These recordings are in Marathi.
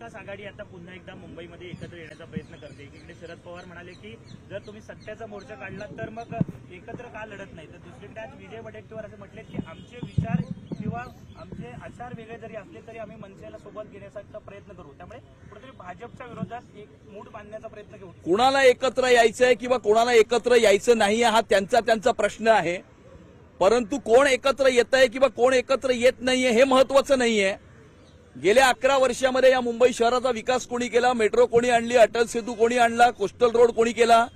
महाविकास आघाडी आता पुन्हा एकदा मुंबईमध्ये एकत्र येण्याचा प्रयत्न करते। एकीकडे शरद पवार म्हणाले की जर तुम्ही सत्याचा मोर्चा काढला तर मग एकत्र का लढत नाही, तर दुसरीकडे आज विजय वडेट्टीवार असे म्हटले की आमचे विचार किंवा आमचे आचार वेगळे जरी असले तरी आम्ही मनसेला सोबत घेण्याचा प्रयत्न करू। त्यामुळे कुठेतरी भाजपच्या विरोधात एक मूड बांधण्याचा प्रयत्न घेऊ। कोणाला एकत्र यायचंय किंवा कोणाला एकत्र यायचं नाही हा त्यांचा प्रश्न आहे, परंतु कोण एकत्र येत आहे किंवा कोण एकत्र येत नाहीये हे महत्वाचं नाहीये। गेल्या 11 वर्षामध्ये या मुंबई शहराचा विकास कोणी केला, मेट्रो कोणी आणली, अटल सेतू कोणी आणला, कोस्टल रोड कोणी केला,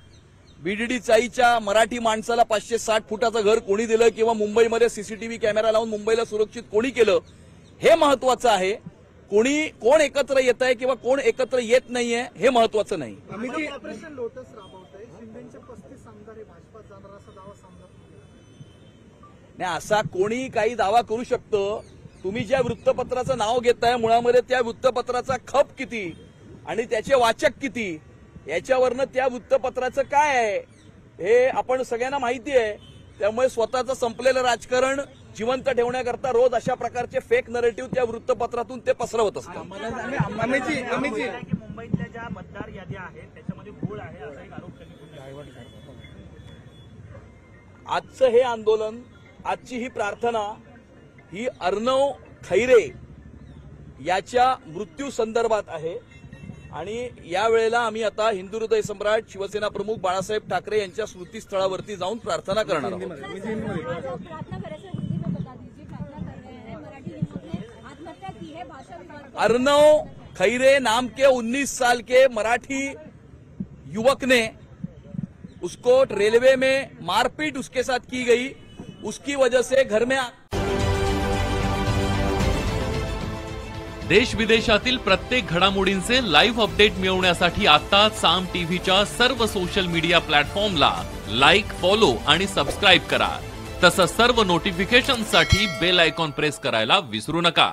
बीडीडी चाईच्या मराठी माणसाला 560 फुटाचं घर कोणी दिलं किंवा मुंबईमध्ये सीसीटीव्ही कॅमेरा लावून मुंबईला सुरक्षित कोणी केलं हे महत्वाचं आहे। कोण एकत्र येत आहे किंवा कोण एकत्र येत नाहीये हे महत्वाचं नाही। ऑपरेशन लोटस राबवतंय, शिंदेचे 35 आमदार हे भाजपात जाणार असा दावा समजत नाही। असा कोणी काही दावा करू शकतो। तुम्ही ज्या वृत्तपत्राचं नाव घेताय मुळामध्ये त्या वृत्तपत्राचा खप किती आणि त्याचे वाचक किती याच्यावरनं त्या वृत्तपत्राचं काय आहे हे आपण सगळ्यांना माहिती आहे। त्यामुळे स्वतःचं संपलेलं राजकारण जिवंत ठेवण्याकरता रोज अशा प्रकारचे फेक नरेटिव्ह त्या वृत्तपत्रातून ते पसरवत असतात। मुंबईतल्या ज्या मतदार याद्या आहेत त्याच्यामध्ये घोळ आहे असा एक आरोप त्यांनी। आजचं हे आंदोलन, आजची ही प्रार्थना ही अर्णव खैरे याच्या मृत्यू संदर्भात आहे आणि यावेळेला आम्ही आता हिंदू हृदय सम्राट शिवसेना प्रमुख बाळासाहेब ठाकरे यांच्या स्मृतीस्थळावरती जाऊन प्रार्थना करणार आहोत। अर्णव खैरे नाम के 19 साल के मराठी युवक ने उसको रेलवे में मारपीट उसके साथ की गई, उसकी वजह से घर में देश विदेशातील प्रत्येक घडामोडींचे लाईव्ह अपडेट मिळवण्यासाठी आता साम टीव्हीच्या सर्व सोशल मीडिया प्लॅटफॉर्मला लाईक, फॉलो आणि सबस्क्राईब करा। तसंच सर्व नोटिफिकेशनसाठी बेल आयकॉन प्रेस करायला विसरू नका।